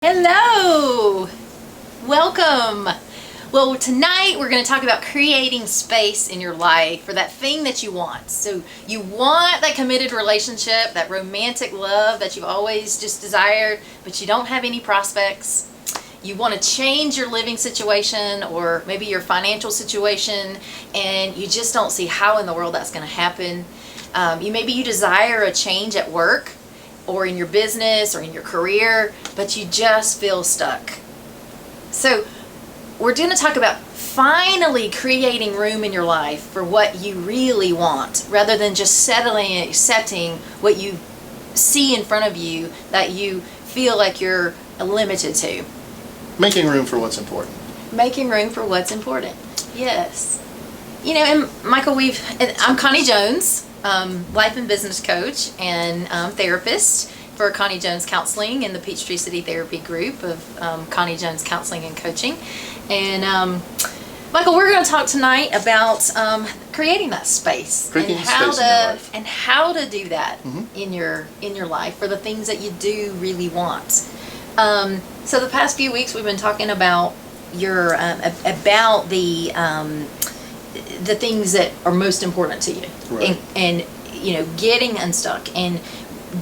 Hello! Welcome! Well, tonight we're going to talk about creating space in your life for that thing that you want. So you want that committed relationship, that romantic love that you've always just desired, but you don't have any prospects. You want to change your living situation or maybe your financial situation, and you just don't see how in the world that's going to happen. Maybe you desire a change at work, or in your business or in your career, but you just feel stuck. So we're going to talk about finally creating room in your life for what you really want, rather than just settling and accepting what you see in front of you that you feel like you're limited to. Making room for what's important. Making room for what's important. Yes. You know, and Michael, I'm Connie Jones, life and business coach and therapist for Connie Jones Counseling in the Peachtree City Therapy Group of Connie Jones Counseling and Coaching. And Michael, we're going to talk tonight about creating that space Creating and how space in your life. and how to do that in your life for the things that you do really want. So the past few weeks we've been talking about about the things that are most important to you, Right. and you know, getting unstuck and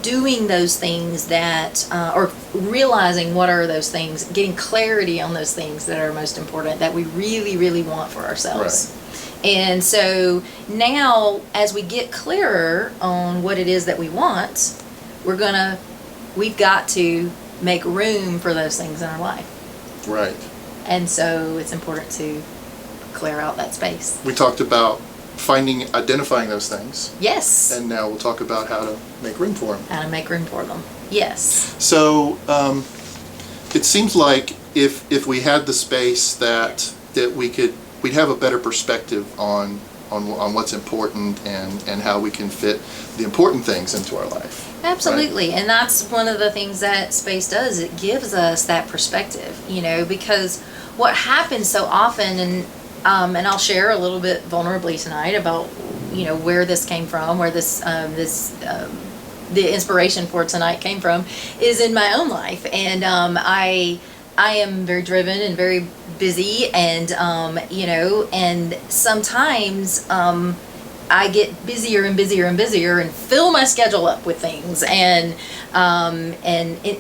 doing those things that or realizing what are those things, getting clarity on those things that are most important, that we really want for ourselves. And so now, as we get clearer on what it is that we want, we've got to make room for those things in our life. Right. And so it's important to clear out that space. We talked about identifying those things. Yes. And now we'll talk about how to make room for them. How to make room for them. Yes. So it seems like if we had the space that we'd have a better perspective on what's important and how we can fit the important things into our life. Absolutely. Right? And that's one of the things that space does. It gives us that perspective, you know, because what happens so often, and I'll share a little bit vulnerably tonight about, you know, where this came from, where the inspiration for tonight came from, is in my own life. And I am very driven and very busy, and you know, and sometimes I get busier and busier and busier and fill my schedule up with things, and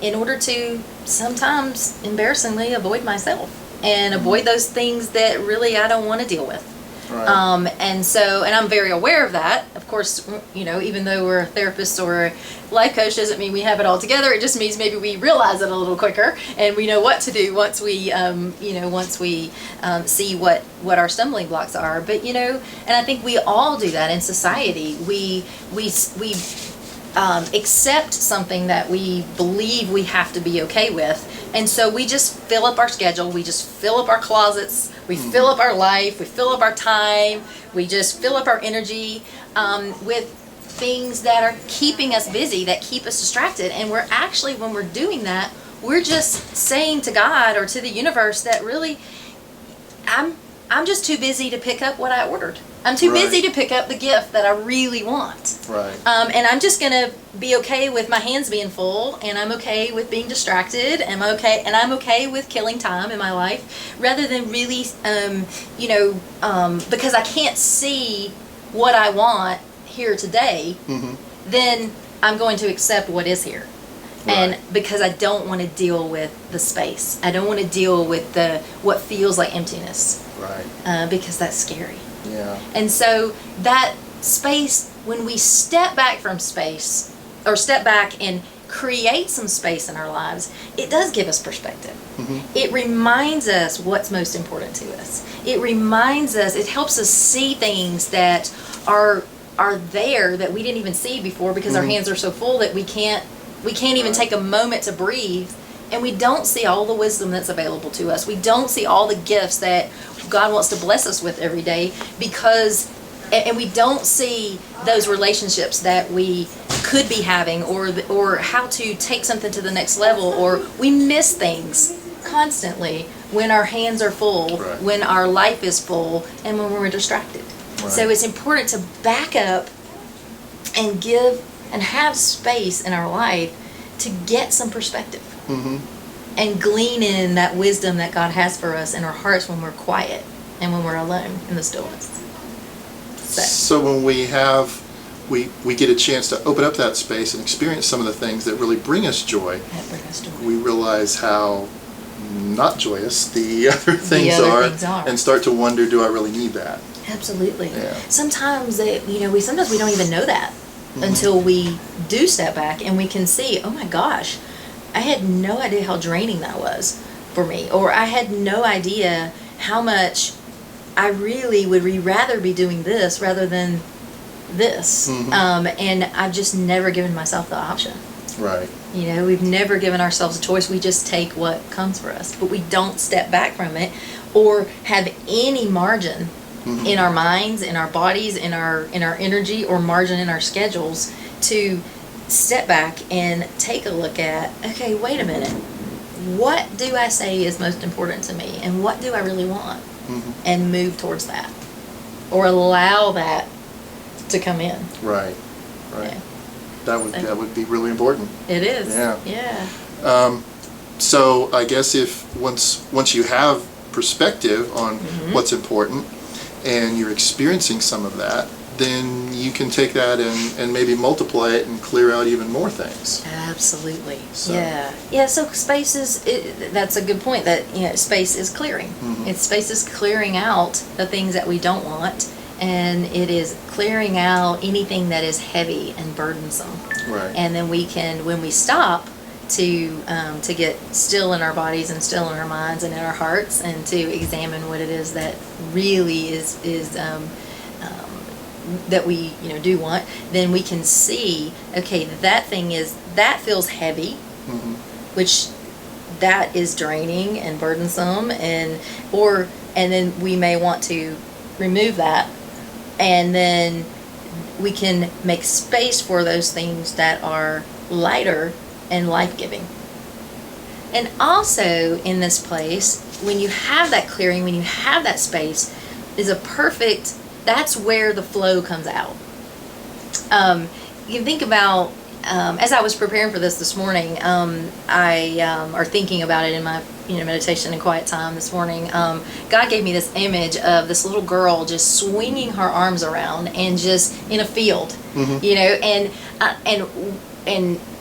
in order to sometimes embarrassingly avoid myself and avoid those things that really I don't want to deal with. Right. And I'm very aware of that. Of course, you know, even though we're a therapist or a life coach doesn't mean we have it all together. It just means maybe we realize it a little quicker and we know what to do once we see what our stumbling blocks are. But, you know, and I think we all do that in society. We accept something that we believe we have to be okay with. And so we just fill up our schedule, we just fill up our closets, we fill up our life, we fill up our time, we just fill up our energy with things that are keeping us busy, that keep us distracted. And we're actually, when we're doing that, we're just saying to God or to the universe that really, I'm just too busy to pick up what I ordered. I'm too busy to pick up the gift that I really want. Right. And I'm just going to be okay with my hands being full, and I'm okay with being distracted, and I'm okay with killing time in my life, rather than really, because I can't see what I want here today, then I'm going to accept what is here. Right. And because I don't want to deal with the space. I don't want to deal with what feels like emptiness. Right. Because that's scary. Yeah. And so that space, when we step back from space, or step back and create some space in our lives, it does give us perspective. It reminds us what's most important to us. It helps us see things that are there that we didn't even see before, because our hands are so full that we can't even take a moment to breathe. And we don't see all the wisdom that's available to us. We don't see all the gifts that God wants to bless us with every day, and we don't see those relationships that we could be having, or how to take something to the next level, or we miss things constantly when our hands are full, when our life is full, and when we're distracted. Right. So it's important to back up and give and have space in our life to get some perspective. and glean in that wisdom that God has for us in our hearts when we're quiet and when we're alone in the stillness. So when we get a chance to open up that space and experience some of the things that really bring us joy, we realize how not joyous the other things are, and start to wonder, do I really need that? Absolutely. Yeah. Sometimes sometimes we don't even know that until we do step back and we can see, oh my gosh, I had no idea how draining that was for me, or I had no idea how much I really would rather be doing this rather than this. And I've just never given myself the option. Right. We've never given ourselves a choice. We just take what comes for us, but we don't step back from it or have any margin in our minds, in our bodies, in our energy, or margin in our schedules to step back and take a look at, okay, wait a minute, what do I say is most important to me, and what do I really want, and move towards that, or allow that to come in. Right. Yeah. That would be really important. It is. Yeah. So I guess if once you have perspective on what's important and you're experiencing some of that, then you can take that and maybe multiply it and clear out even more things. Absolutely. So. Yeah. So space that's a good point, that space is clearing. Space is clearing out the things that we don't want, and it is clearing out anything that is heavy and burdensome. Right. And then we can, when we stop to get still in our bodies and still in our minds and in our hearts, and to examine what it is that really is that we do want, then we can see, okay, that feels heavy, which that is draining and burdensome, and then we may want to remove that, and then we can make space for those things that are lighter and life-giving. And also in this place, when you have that clearing, when you have that space, that's where the flow comes out. You can think about, as I was preparing for this morning, or thinking about it in my meditation and quiet time this morning, God gave me this image of this little girl just swinging her arms around and just in a field, and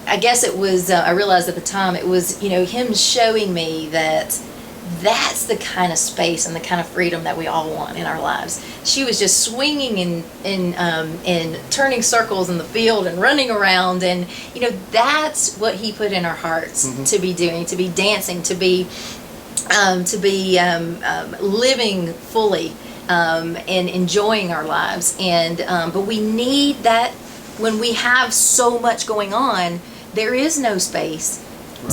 I guess it was, I realized at the time it was, him showing me that that's the kind of space and the kind of freedom that we all want in our lives. She was just swinging and turning circles in the field and running around, and that's what he put in our hearts to be doing, to be dancing, to be living fully and enjoying our lives. And but we need that when we have so much going on. There is no space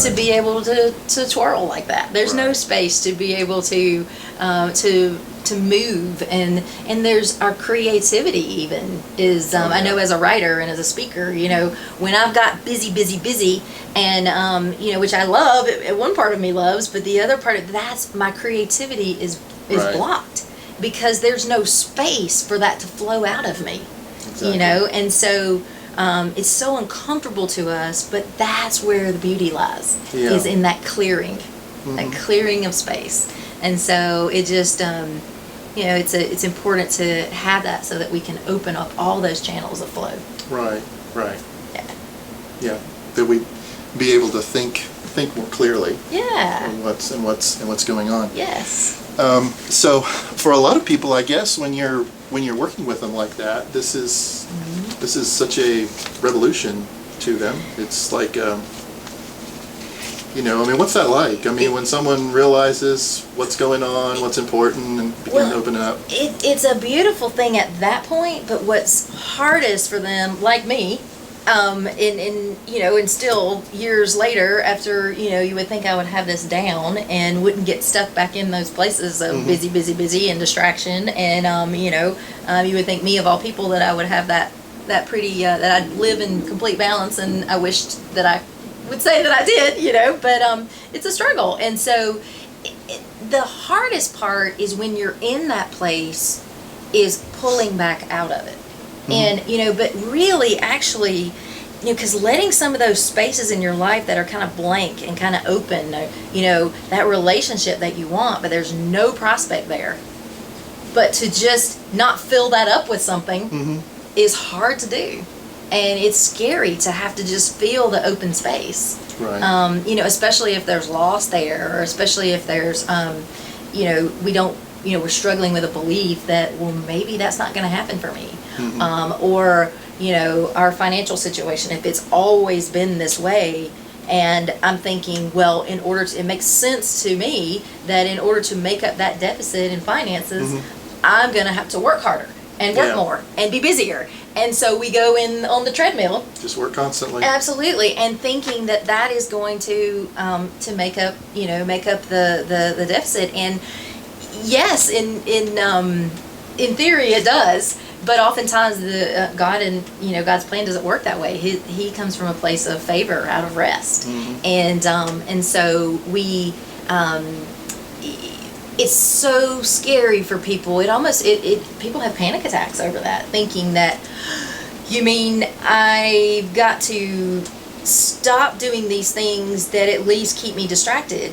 to be able to twirl like that. There's no space to be able to move, and there's our creativity even is. I know as a writer and as a speaker, when I've got busy, and which I love. One part of me loves, but the other part of that's my creativity is blocked because there's no space for that to flow out of me. Exactly. And so. It's so uncomfortable to us, but that's where the beauty lies, is in that clearing, that clearing of space. And so it just, it's important to have that so that we can open up all those channels of flow. Right. Yeah. That we be able to think more clearly. Yeah. And what's going on. Yes. So for a lot of people, I guess when you're working with them like that, this is such a revolution to them. It's like, what's that like? When someone realizes what's going on, what's important, and begin to open it up. It's a beautiful thing at that point, but what's hardest for them, like me, and still years later, after you would think I would have this down and wouldn't get stuck back in those places of busy and distraction, and you would think me of all people that I would have that pretty that I'd live in complete balance, and I wished that I would say that I did, but it's a struggle. And so the hardest part is when you're in that place is pulling back out of it. And but really actually because letting some of those spaces in your life that are kind of blank and kind of open, that relationship that you want, but there's no prospect there. But to just not fill that up with something is hard to do. And it's scary to have to just feel the open space. Right. Especially if there's loss there, or especially if there's, we're struggling with a belief that, well, maybe that's not going to happen for me. Or, our financial situation, if it's always been this way, and I'm thinking, well, it makes sense to me that in order to make up that deficit in finances, I'm going to have to work harder and work more and be busier. And so we go in on the treadmill. Just work constantly. Absolutely. And thinking that is going to make up the deficit. And yes, in theory it does. But oftentimes God and God's plan doesn't work that way. He comes from a place of favor, out of rest, and so we. It's so scary for people. People have panic attacks over that, thinking that, you mean I've got to stop doing these things that at least keep me distracted,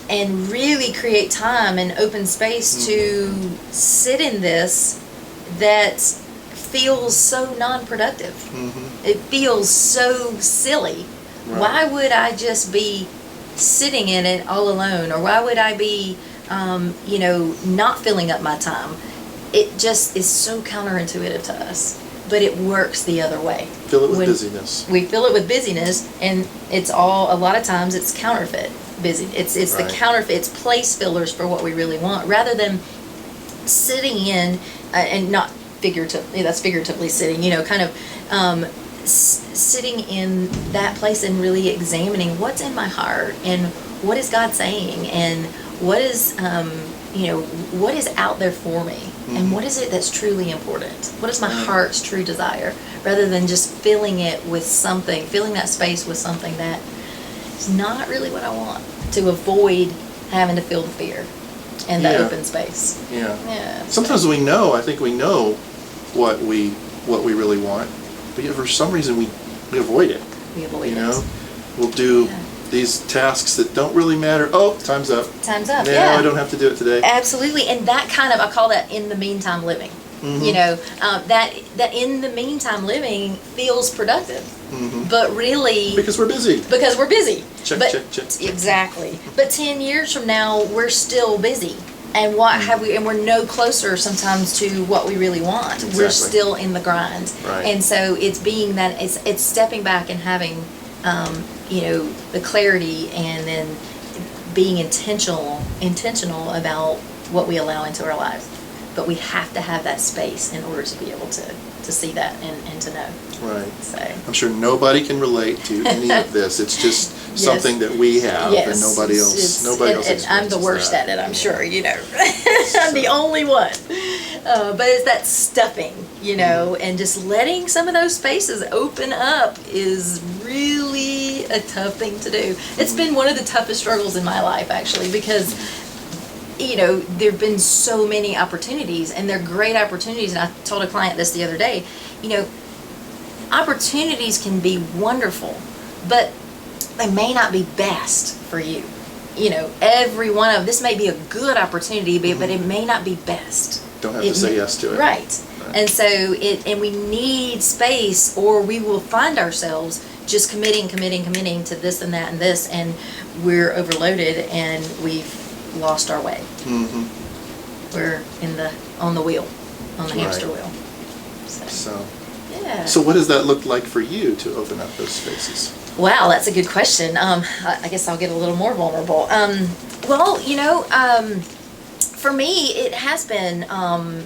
and really create time and open space to sit in this that feels so non-productive. It feels so silly. Right. Why would I just be sitting in it all alone? Or why would I be not filling up my time? It just is so counterintuitive to us, but it works the other way. Fill it with busyness. We fill it with busyness, and a lot of times it's counterfeit busy. It's right. The counterfeit, it's place fillers for what we really want, rather than sitting in, and not figuratively, that's figuratively sitting, kind of sitting in that place and really examining what's in my heart, and what is God saying, and what is what is out there for me, and what is it that's truly important? What is my heart's true desire, rather than just filling that space with something that is not really what I want, to avoid having to feel the fear and the open space. Yeah. Sometimes I think we know what we really want, but yet for some reason we avoid it. We avoid it. We'll do these tasks that don't really matter. Oh, time's up. Time's up. No, I don't have to do it today. Absolutely, and that kind of, I call that in the meantime living. That in the meantime living feels productive, but really because we're busy. Check. Exactly. But 10 years from now, we're still busy, and and we're no closer sometimes to what we really want. Exactly. We're still in the grind, right. And so it's stepping back and having the clarity, and then being intentional about what we allow into our lives. But we have to have that space in order to be able to see that and to know. Right. So I'm sure nobody can relate to any of this. It's just something that we have, and nobody else. And I'm the worst at it. I'm sure. I'm the only one. But it's that stuffing, and just letting some of those spaces open up is really a tough thing to do. It's been one of the toughest struggles in my life, actually, because there have been so many opportunities, and they're great opportunities. And I told a client this the other day, opportunities can be wonderful, but they may not be best for you. Every one of this may be a good opportunity, but it may not be best. Don't have to say yes to it. Right. And so we need space, or we will find ourselves just committing to this and that and this, and we're overloaded, and we've lost our way. We're on the wheel, on the hamster wheel. So So what does that look like for you to open up those spaces? Wow, that's a good question. I guess I'll get a little more vulnerable. For me, it has been. I'm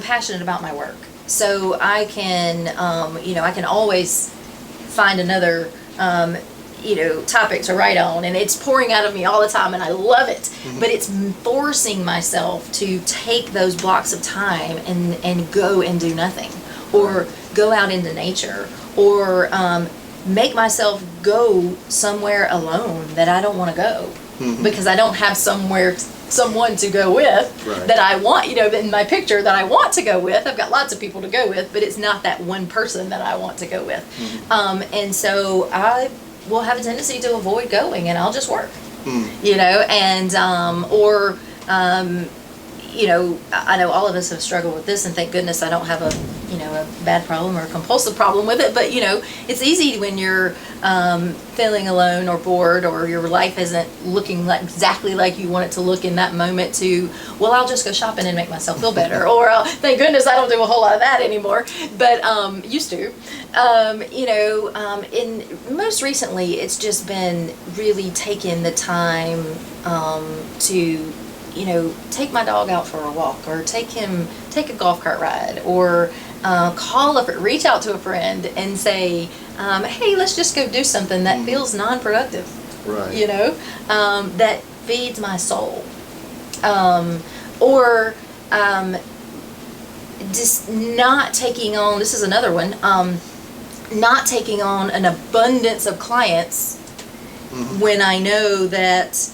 passionate about my work, so I can, I can always find another. Topic to write on, and it's pouring out of me all the time, and I love it. But it's forcing myself to take those blocks of time and go and do nothing, or go out into nature, or make myself go somewhere alone that I don't want to go, because I don't have somewhere someone to go with Right. that I want, in my picture that I want to go with. I've got lots of people to go with, but it's not that one person that I want to go with. And so I will have a tendency to avoid going, and I'll just work, and, I know all of us have struggled with this, and thank goodness I don't have a bad problem or a compulsive problem with it, but, it's easy when you're feeling alone or bored, or your life isn't looking exactly like you want it to look in that moment well, I'll just go shopping and make myself feel better, or thank goodness I don't do a whole lot of that anymore, but used to. Most recently, it's just been really taking the time to take my dog out for a walk, or take a golf cart ride, or reach out to a friend and say, hey, let's just go do something that feels non-productive, Right. That feeds my soul. Or just not taking on, this is another one, not taking on an abundance of clients when I know that,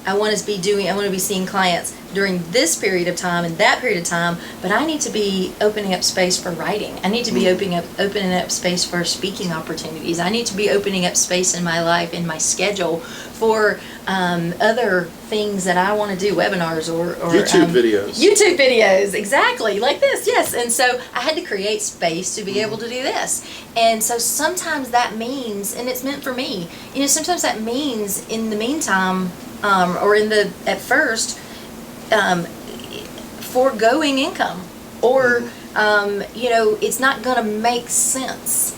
I want to be seeing clients during this period of time and that period of time, but I need to be opening up space for writing. I need to be opening up space for speaking opportunities. I need to be opening up space in my life, in my schedule, for other things that I want to do, webinars or YouTube videos. YouTube videos, exactly, like this, yes. And so I had to create space to be able to do this. And so sometimes that means, and it's meant for me, sometimes that means in the meantime, at first, foregoing income, or it's not going to make sense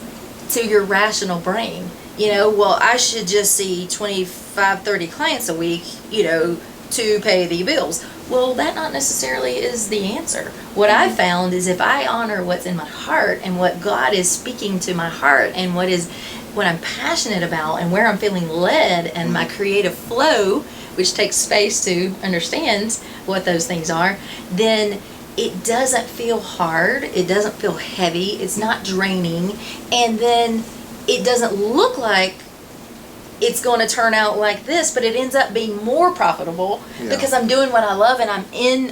to your rational brain. I should just see 25, 30 clients a week, to pay the bills. Well, that not necessarily is the answer. What I found is if I honor what's in my heart and what God is speaking to my heart and what I'm passionate about and where I'm feeling led and my creative flow, which takes space to understand what those things are, then it doesn't feel hard, it doesn't feel heavy, it's not draining, and then it doesn't look like it's going to turn out like this, but it ends up being more profitable because I'm doing what I love, and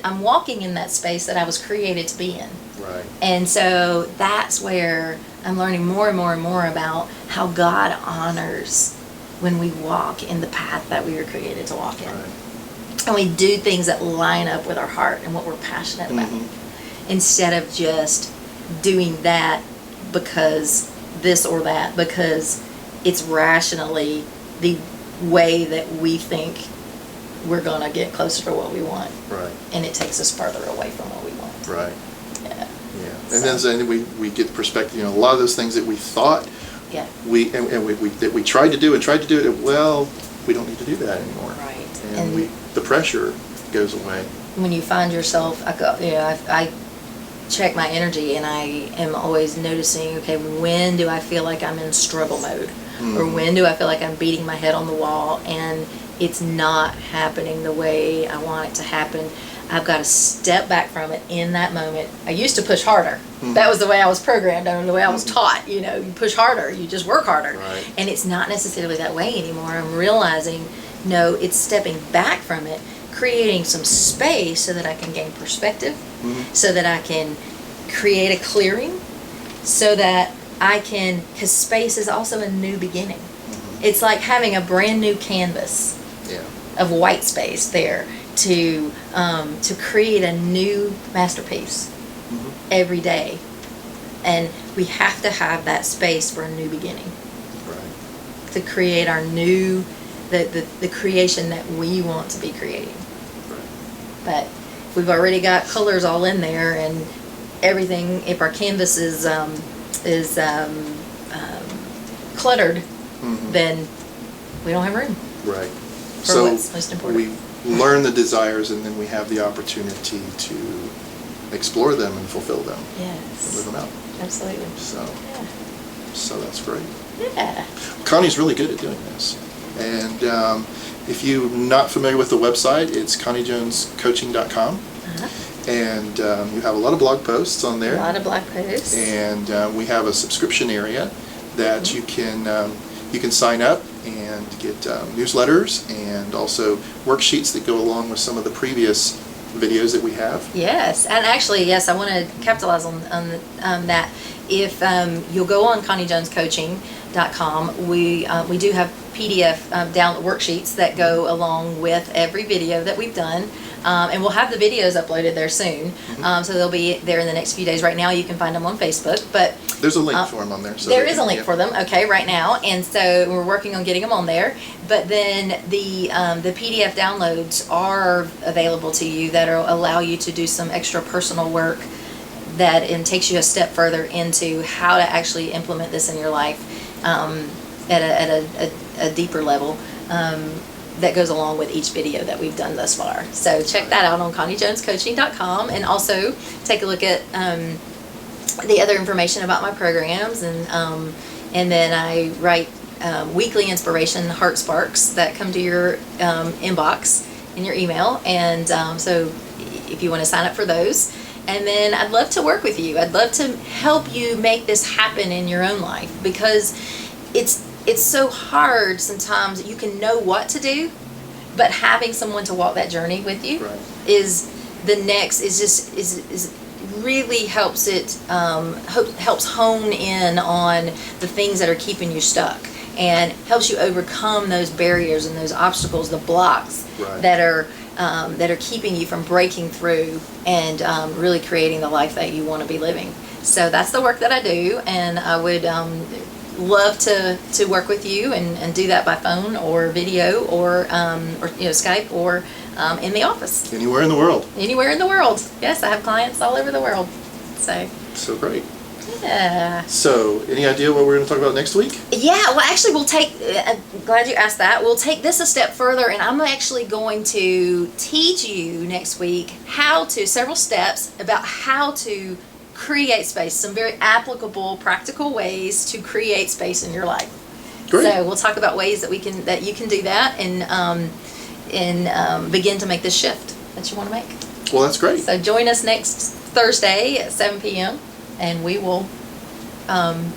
I'm walking in that space that I was created to be in. Right. And so that's where I'm learning more and more and more about how God honors when we walk in the path that we were created to walk in. Right. And we do things that line up with our heart and what we're passionate about, instead of just doing that because this or that, because it's rationally the way that we think we're going to get closer to what we want. Right. And it takes us further away from what we want. Right. Yeah. Yeah. And then we get the perspective, a lot of those things that we thought we tried to do it, well, we don't need to do that anymore. Right. And the pressure goes away. When you find yourself, I check my energy, and I am always noticing, okay, when do I feel like I'm in struggle mode? Or when do I feel like I'm beating my head on the wall and it's not happening the way I want it to happen? I've got to step back from it in that moment. I used to push harder. That was the way I was programmed, and the way I was taught. You push harder, you just work harder. Right. And it's not necessarily that way anymore. I'm realizing, no, it's stepping back from it, creating some space so that I can gain perspective, so that I can create a clearing, so that I can, because space is also a new beginning. It's like having a brand new canvas of white space there to create a new masterpiece every day. And we have to have that space for a new beginning. Right. To create our new, the creation that we want to be creating. Right. But if we've already got colors all in there and everything, if our canvas is cluttered, then we don't have room. Right. For what's most important. We learn the desires, and then we have the opportunity to explore them and fulfill them. Yes. And live them out. Absolutely. So that's great. Yeah. Connie's really good at doing this. And if you're not familiar with the website, it's conniejonescoaching.com. And you have a lot of blog posts on there. A lot of blog posts. And we have a subscription area that you can you can sign up and get newsletters and also worksheets that go along with some of the previous videos that we have. Yes, and actually, yes, I want to capitalize on that. If you'll go on ConnieJonesCoaching.com, we do have PDF download worksheets that go along with every video that we've done. And we'll have the videos uploaded there soon. So they'll be there in the next few days. Right now you can find them on Facebook, but there's a link for them on there. So there is a link for them, okay, right now. And so we're working on getting them on there. But then the PDF downloads are available to you that allow you to do some extra personal work and takes you a step further into how to actually implement this in your life at a deeper level. That goes along with each video that we've done thus far. So check that out on ConnieJonesCoaching.com, and also take a look at the other information about my programs, and then I write weekly inspiration heart sparks that come to your inbox in your email, and so if you want to sign up for those. And then I'd love to work with you. I'd love to help you make this happen in your own life, because it's so hard sometimes. You can know what to do, but having someone to walk that journey with you is the next, is really helps helps hone in on the things that are keeping you stuck, and helps you overcome those barriers and those obstacles, the blocks that are keeping you from breaking through and really creating the life that you want to be living. So that's the work that I do, and I would love to work with you and do that by phone or video or Skype or in the office. Anywhere in the world. Anywhere in the world. Yes, I have clients all over the world. So great. Yeah. So, any idea what we're going to talk about next week? Yeah, well, actually, we'll take, I'm glad you asked that. We'll take this a step further, and I'm actually going to teach you next week several steps about how to create space, some very applicable, practical ways to create space in your life. Great. So we'll talk about ways that you can do that and begin to make this shift that you want to make. Well, that's great. So join us next Thursday at 7 p.m. and we will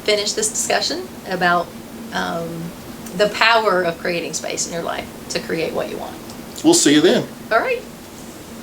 finish this discussion about the power of creating space in your life to create what you want. We'll see you then. All right.